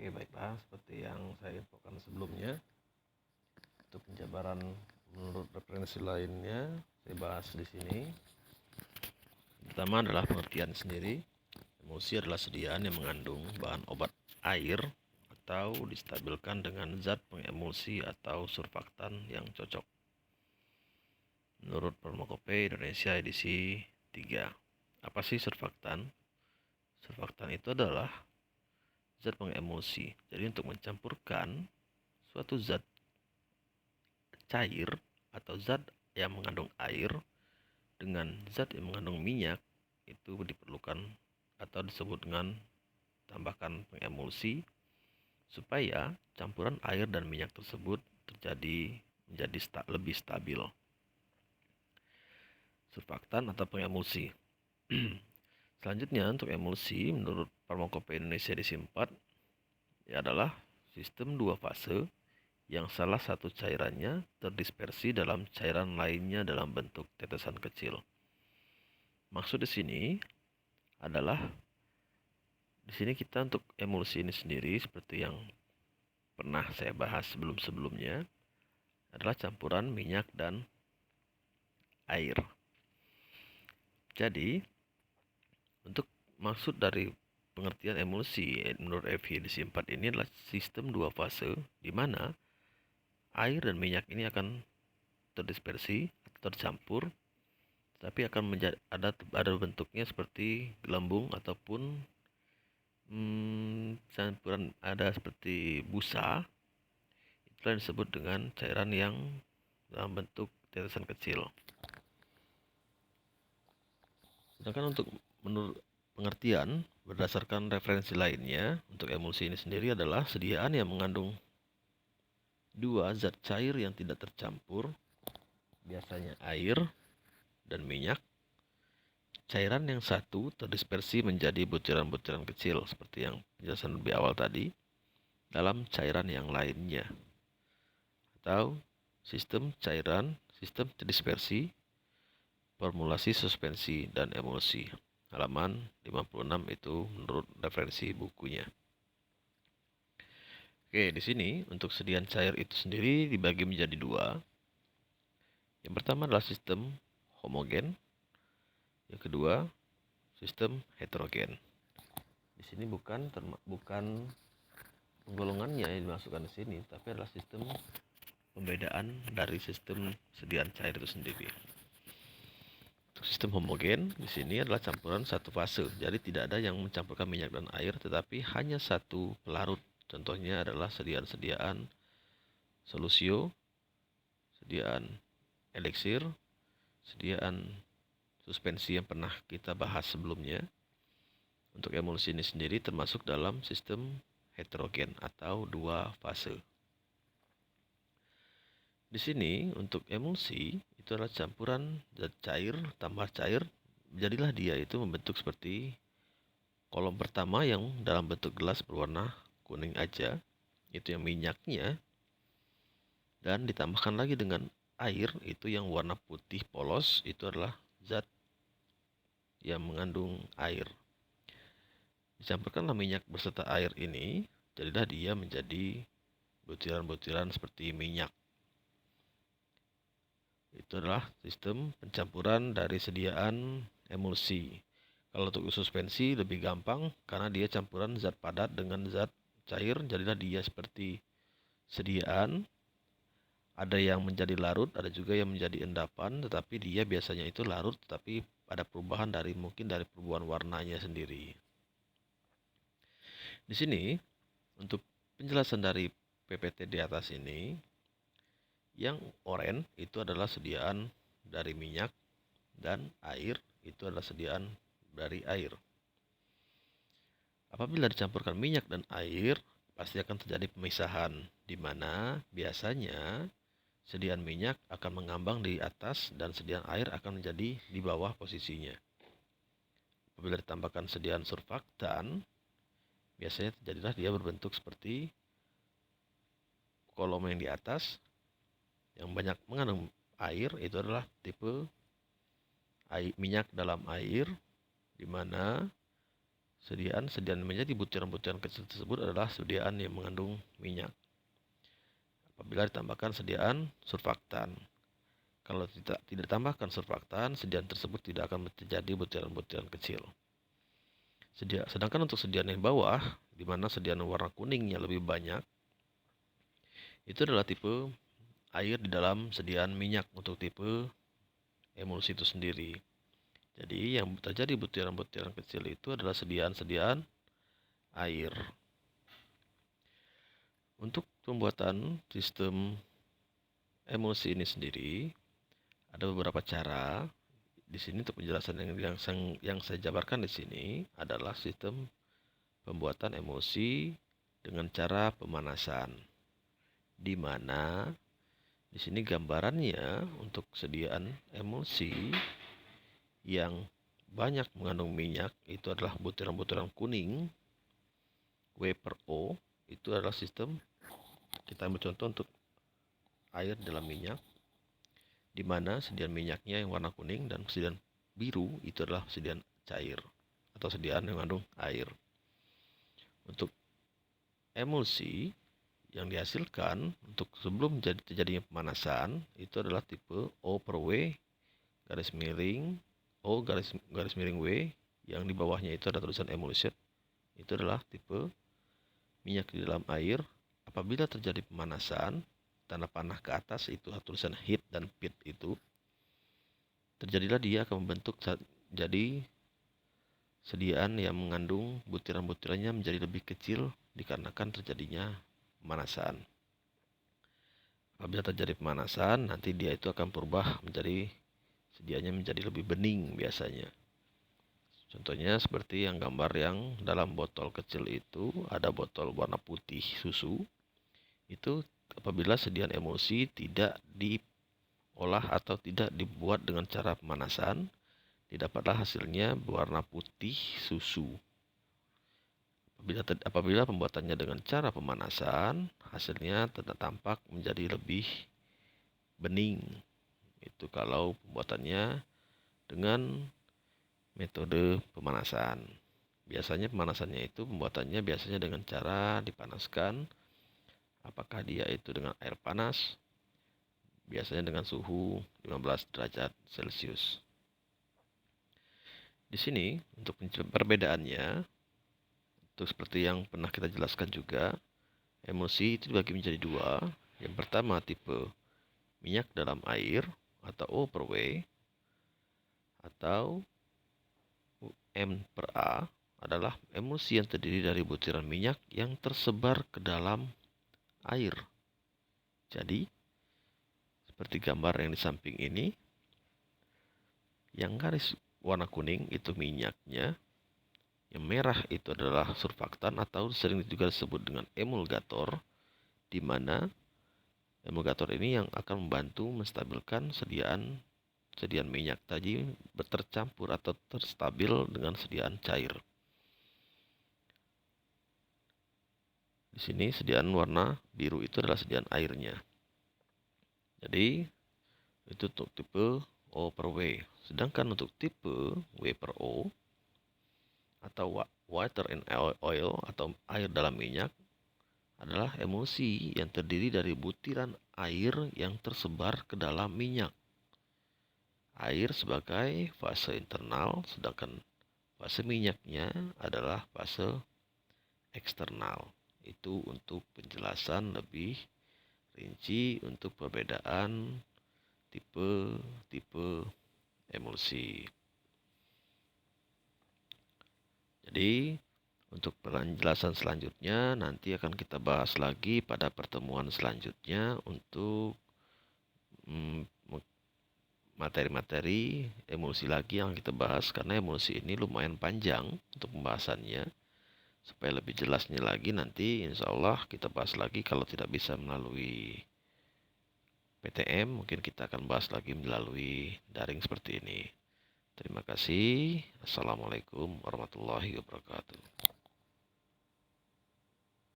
Oke, baiklah, seperti yang saya infokan sebelumnya, untuk penjabaran menurut referensi lainnya, saya bahas di sini. Pertama adalah pengertian sendiri. Emulsi adalah sediaan yang mengandung bahan obat air atau distabilkan dengan zat pengemulsi atau surfaktan yang cocok. Menurut Farmakopeia Indonesia edisi 3. Apa sih surfaktan? Surfaktan itu adalah zat pengemulsi. Jadi untuk mencampurkan suatu zat cair atau zat yang mengandung air dengan zat yang mengandung minyak, itu diperlukan atau disebut dengan tambahkan pengemulsi supaya campuran air dan minyak tersebut menjadi lebih stabil. Surfaktan atau pengemulsi. Selanjutnya untuk emulsi menurut Farmakopeia Indonesia edisi 4 adalah sistem dua fase yang salah satu cairannya terdispersi dalam cairan lainnya dalam bentuk tetesan kecil. Maksud di sini adalah di sini kita untuk emulsi ini sendiri seperti yang pernah saya bahas sebelum-sebelumnya adalah campuran minyak dan air. Jadi untuk maksud dari pengertian emulsi menurut FI edisi 4 ini adalah sistem dua fase di mana air dan minyak ini akan terdispersi atau tercampur, tapi akan menjadi ada bentuknya seperti gelembung ataupun campuran ada seperti busa. Itulah yang disebut dengan cairan yang dalam bentuk tetesan kecil. Sedangkan untuk menurut pengertian berdasarkan referensi lainnya untuk emulsi ini sendiri adalah sediaan yang mengandung dua zat cair yang tidak tercampur, biasanya air dan minyak. Cairan yang satu terdispersi menjadi butiran-butiran kecil seperti yang penjelasan lebih awal tadi dalam cairan yang lainnya, atau sistem cairan, sistem terdispersi, formulasi suspensi dan emulsi. Halaman 56 itu menurut referensi bukunya. Oke, di sini untuk sediaan cair itu sendiri dibagi menjadi dua. Yang pertama adalah sistem homogen. Yang kedua, sistem heterogen. Di sini bukan penggolongannya yang dimasukkan di sini, tapi adalah sistem pembedaan dari sistem sediaan cair itu sendiri. Untuk sistem homogen di sini adalah campuran satu fase. Jadi tidak ada yang mencampurkan minyak dan air, tetapi hanya satu pelarut. Contohnya adalah sediaan-sediaan solusio, sediaan eliksir, sediaan suspensi yang pernah kita bahas sebelumnya. Untuk emulsi ini sendiri termasuk dalam sistem heterogen atau dua fase. Di sini untuk emulsi itu adalah campuran zat cair tambah cair, jadilah dia itu membentuk seperti kolom pertama yang dalam bentuk gelas berwarna kuning aja, itu yang minyaknya, dan ditambahkan lagi dengan air itu yang warna putih polos, itu adalah zat yang mengandung air. Dicampurkanlah minyak beserta air ini, jadilah dia menjadi butiran-butiran seperti minyak. Itu adalah sistem pencampuran dari sediaan emulsi. Kalau untuk suspensi lebih gampang karena dia campuran zat padat dengan zat cair, jadilah dia seperti sediaan. Ada yang menjadi larut, ada juga yang menjadi endapan, tetapi dia biasanya itu larut, tetapi ada perubahan mungkin dari perubahan warnanya sendiri. Di sini untuk penjelasan dari PPT di atas ini, yang oranye itu adalah sediaan dari minyak dan air itu adalah sediaan dari air. Apabila dicampurkan minyak dan air, pasti akan terjadi pemisahan, di mana biasanya sediaan minyak akan mengambang di atas dan sediaan air akan menjadi di bawah posisinya. Apabila ditambahkan sediaan surfaktan, biasanya terjadilah dia berbentuk seperti kolom yang di atas yang banyak mengandung air, itu adalah tipe minyak dalam air, di mana Sediaan yang menjadi butiran-butiran kecil tersebut adalah sediaan yang mengandung minyak. Apabila ditambahkan sediaan surfaktan. Kalau tidak ditambahkan surfaktan, sediaan tersebut tidak akan terjadi butiran-butiran kecil. Sedangkan untuk sediaan yang bawah, di mana sediaan warna kuningnya lebih banyak, itu adalah tipe air di dalam sediaan minyak untuk tipe emulsi itu sendiri. Jadi yang terjadi butiran-butiran kecil itu adalah sediaan air. Untuk pembuatan sistem emulsi ini sendiri, ada beberapa cara. Di sini untuk penjelasan yang saya jabarkan di sini adalah sistem pembuatan emulsi dengan cara pemanasan. Di mana di sini gambarannya untuk sediaan emulsi yang banyak mengandung minyak itu adalah butiran-butiran kuning W/O. Itu adalah sistem, kita ambil contoh untuk air dalam minyak, di mana sediaan minyaknya yang warna kuning dan sediaan biru itu adalah sediaan cair atau sediaan yang mengandung air. Untuk emulsi yang dihasilkan untuk sebelum terjadinya pemanasan itu adalah tipe O/W garis miring O garis miring W, yang di bawahnya itu ada tulisan emulsion. Itu adalah tipe minyak di dalam air. Apabila terjadi pemanasan, tanda panah ke atas itu tulisan heat dan pit itu, terjadilah dia akan membentuk jadi sediaan yang mengandung butiran-butirannya menjadi lebih kecil dikarenakan terjadinya pemanasan. Apabila terjadi pemanasan, nanti dia itu akan berubah menjadi sedianya menjadi lebih bening biasanya. Contohnya seperti yang gambar yang dalam botol kecil itu, ada botol warna putih susu. Itu apabila sediaan emulsi tidak diolah atau tidak dibuat dengan cara pemanasan, didapatlah hasilnya berwarna putih susu. Apabila pembuatannya dengan cara pemanasan, hasilnya tampak menjadi lebih bening. Itu kalau pembuatannya dengan metode pemanasan. Biasanya pemanasannya itu pembuatannya biasanya dengan cara dipanaskan. Apakah dia itu dengan air panas? Biasanya dengan suhu 15 derajat Celcius. Di sini untuk perbedaannya, itu seperti yang pernah kita jelaskan juga, emulsi itu dibagi menjadi dua. Yang pertama tipe minyak dalam air atau O/W, atau M/A adalah emulsi yang terdiri dari butiran minyak yang tersebar ke dalam air. Jadi, seperti gambar yang di samping ini, yang garis warna kuning itu minyaknya, yang merah itu adalah surfaktan atau sering juga disebut dengan emulgator, di mana emulgator ini yang akan membantu menstabilkan sediaan minyak tadi tercampur atau terstabil dengan sediaan cair. Di sini sediaan warna biru itu adalah sediaan airnya. Jadi itu untuk tipe O/W. Sedangkan untuk tipe W/O atau water in oil atau air dalam minyak adalah emulsi yang terdiri dari butiran air yang tersebar ke dalam minyak. Air sebagai fase internal, sedangkan fase minyaknya adalah fase eksternal. Itu untuk penjelasan lebih rinci untuk perbedaan tipe emulsi. Jadi untuk penjelasan selanjutnya nanti akan kita bahas lagi pada pertemuan selanjutnya untuk materi-materi emulsi lagi yang kita bahas, karena emulsi ini lumayan panjang untuk pembahasannya. Supaya lebih jelasnya lagi nanti insya Allah kita bahas lagi. Kalau tidak bisa melalui PTM, mungkin kita akan bahas lagi melalui daring seperti ini. Terima kasih. Assalamualaikum warahmatullahi wabarakatuh.